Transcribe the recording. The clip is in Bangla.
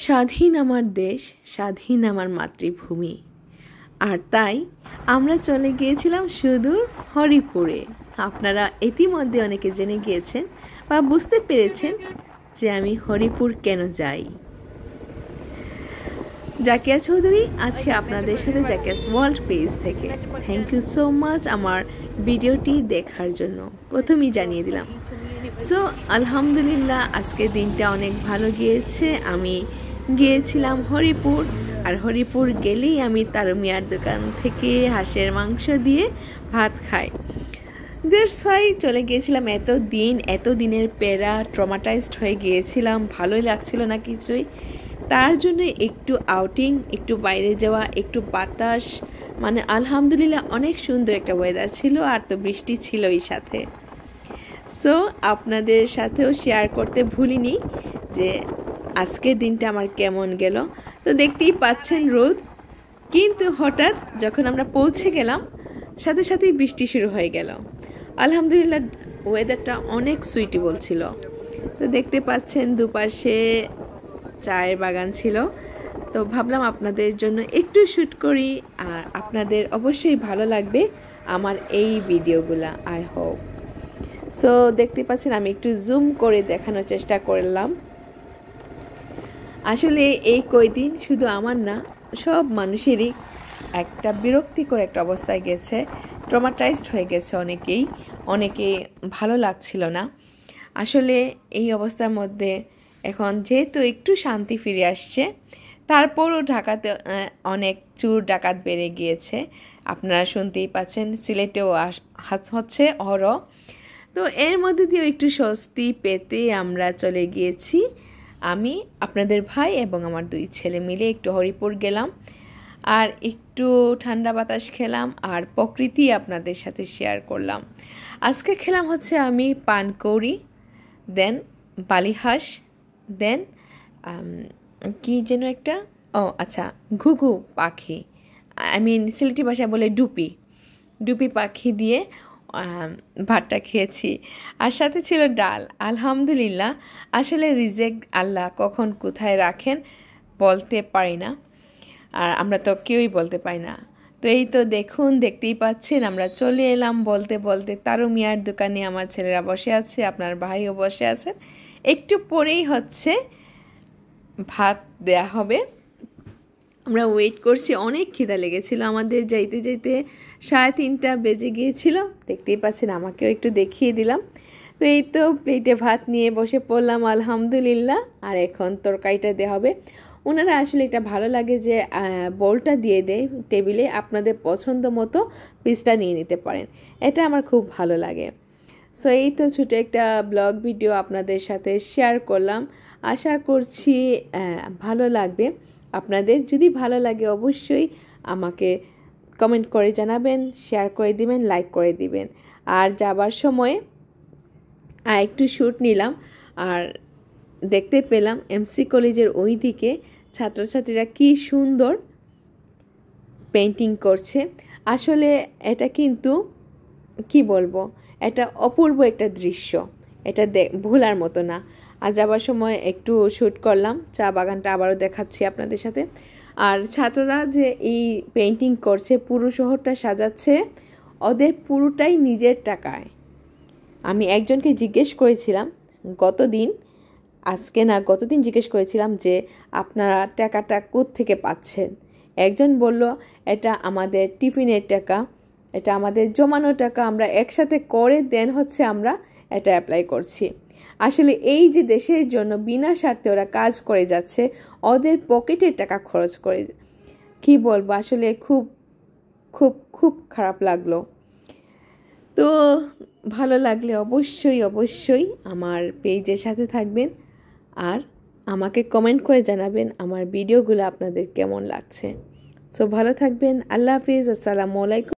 স্বাধীন আমার দেশ, স্বাধীন আমার মাতৃভূমি। আর তাই আমরা চলে গিয়েছিলাম সুদূর হরিপুরে। আপনারা ইতিমধ্যে অনেকে জেনে গিয়েছেন বা বুঝতে পেরেছেন যে আমি হরিপুর কেন যাই। জাকিয়া চৌধুরী আছি আপনাদের সাথে জাকিয়াস ওয়ার্ল্ড পেজ থেকে। থ্যাংক ইউ সো মাচ আমার ভিডিওটি দেখার জন্য। প্রথমেই জানিয়ে দিলাম। সো আলহামদুলিল্লাহ আজকের দিনটা অনেক ভালো গিয়েছে। আমি গিয়েছিলাম হরিপুর, আর হরিপুর গেলেই আমি তারুমিয়ার দোকান থেকে হাঁসের মাংস দিয়ে ভাত খাই। দ্যাটস ওয়াই চলে গিয়েছিলাম। এত দিনের প্যারা, ট্রমাটাইজড হয়ে গিয়েছিলাম, ভালোই লাগছিল না কিছুই। তার জন্য একটু আউটিং, একটু বাইরে যাওয়া, একটু বাতাস, মানে আলহামদুলিল্লাহ অনেক সুন্দর একটা ওয়েদার ছিল, আর তো বৃষ্টি ছিলই সাথে। সো আপনাদের সাথেও শেয়ার করতে ভুলিনি যে আজকের দিনটা আমার কেমন গেল। তো দেখতেই পাচ্ছেন রোদ, কিন্তু হঠাৎ যখন আমরা পৌঁছে গেলাম সাথে সাথেই বৃষ্টি শুরু হয়ে গেল। আলহামদুলিল্লাহ ওয়েদারটা অনেক সুইটেবল ছিল। তো দেখতে পাচ্ছেন দুপাশে চায়ের বাগান ছিল। তো ভাবলাম আপনাদের জন্য একটু শ্যুট করি, আর আপনাদের অবশ্যই ভালো লাগবে আমার এই ভিডিওগুলা, আই হোপ। সো দেখতে পাচ্ছেন আমি একটু জুম করে দেখানোর চেষ্টা করলাম। আসলে এই কয়দিন শুধু আমার না, সব মানুষেরই একটা বিরক্তিকর একটা অবস্থায় গেছে, ট্রমাটাইজড হয়ে গেছে অনেকে ভালো লাগছিল না। আসলে এই অবস্থার মধ্যে এখন যেহেতু একটু শান্তি ফিরে আসছে, তারপরও ঢাকাতে অনেক চুর ডাকাত বেড়ে গিয়েছে। আপনারা শুনতেই পাচ্ছেন, সিলেটেও হচ্ছে অহরহ। তো এর মধ্যে দিয়েও একটু স্বস্তি পেতে আমরা চলে গিয়েছি। আমি, আপনাদের ভাই এবং আমার 2 ছেলে মিলে একটু হরিপুর গেলাম, আর একটু ঠান্ডা বাতাস খেলাম, আর প্রকৃতি আপনাদের সাথে শেয়ার করলাম। আজকে খেলাম হচ্ছে আমি পানকৌড়ি, দেন বালিহাঁস, দেন কি যেন একটা, আচ্ছা, ঘুঘু পাখি, সিলেটি ভাষায় বলে ডুপি পাখি দিয়ে ভাতটা খেয়েছি, আর সাথে ছিল ডাল। আলহামদুলিল্লাহ, আসলে রিজেক আল্লাহ কখন কোথায় রাখেন বলতে পারি না, আর আমরা তো কেউই বলতে পারি না। তো এই তো দেখতেই পাচ্ছেন আমরা চলে এলাম বলতে বলতে তারুমিয়ার দোকানে। আমার ছেলেরা বসে আছে, আপনার ভাইও বসে আছেন। একটু পরেই হচ্ছে ভাত দেয়া হবে। আমরা ওয়েট করছি, অনেক খিদা লেগেছিল আমাদের। যাইতে 3:30 বেজে গিয়েছিল। দেখতেই পাচ্ছেন, আমাকেও একটু দেখিয়ে দিলাম। তো এই তো প্লেটে ভাত নিয়ে বসে পড়লাম আলহামদুলিল্লাহ। আর এখন তরকারিটা দেওয়া হবে। ওনারা আসলে এটা ভালো লাগে যে বোলটা দিয়ে দেয় টেবিলে, আপনাদের পছন্দ মতো পিসটা নিয়ে নিতে পারেন। এটা আমার খুব ভালো লাগে। সো এই তো ছোটো একটা ব্লগ ভিডিও আপনাদের সাথে শেয়ার করলাম। আশা করছি ভালো লাগবে আপনাদের। যদি ভালো লাগে অবশ্যই আমাকে কমেন্ট করে জানাবেন, শেয়ার করে দিবেন, লাইক করে দিবেন। আর যাবার সময় একটু শ্যুট নিলাম, আর দেখতে পেলাম এমসি কলেজের ওই দিকে ছাত্রছাত্রীরা কি সুন্দর পেন্টিং করছে। আসলে এটা কিন্তু কি বলবো, এটা অপূর্ব একটা দৃশ্য, এটা ভোলার মতো না। আর যাবার সময় একটু শ্যুট করলাম, চা বাগানটা আবারও দেখাচ্ছি আপনাদের সাথে। আর ছাত্ররা যে এই পেন্টিং করছে, পুরো শহরটা সাজাচ্ছে, ওদের পুরোটাই নিজের টাকায়। আমি একজনকে জিজ্ঞেস করেছিলাম গতদিন জিজ্ঞেস করেছিলাম যে আপনারা টাকাটা কোত্থেকে পাচ্ছেন। একজন বলল, এটা আমাদের টিফিনের টাকা, এটা আমাদের জমানো টাকা, আমরা একসাথে করে দেন হচ্ছে আমরা এটা অ্যাপ্লাই করছি। আসলে এই যে দেশের জন্য বিনা স্বার্থে ওরা কাজ করে যাচ্ছে, ওদের পকেটের টাকা খরচ করে, কি বলবো, আসলে খুব খুব খুব খারাপ লাগলো। তো ভালো লাগলে অবশ্যই আমার পেজের সাথে থাকবেন, আর আমাকে কমেন্ট করে জানাবেন আমার ভিডিওগুলো আপনাদের কেমন লাগছে। সো ভালো থাকবেন। আল্লাহ হাফিজ। আসসালামু আলাইকুম।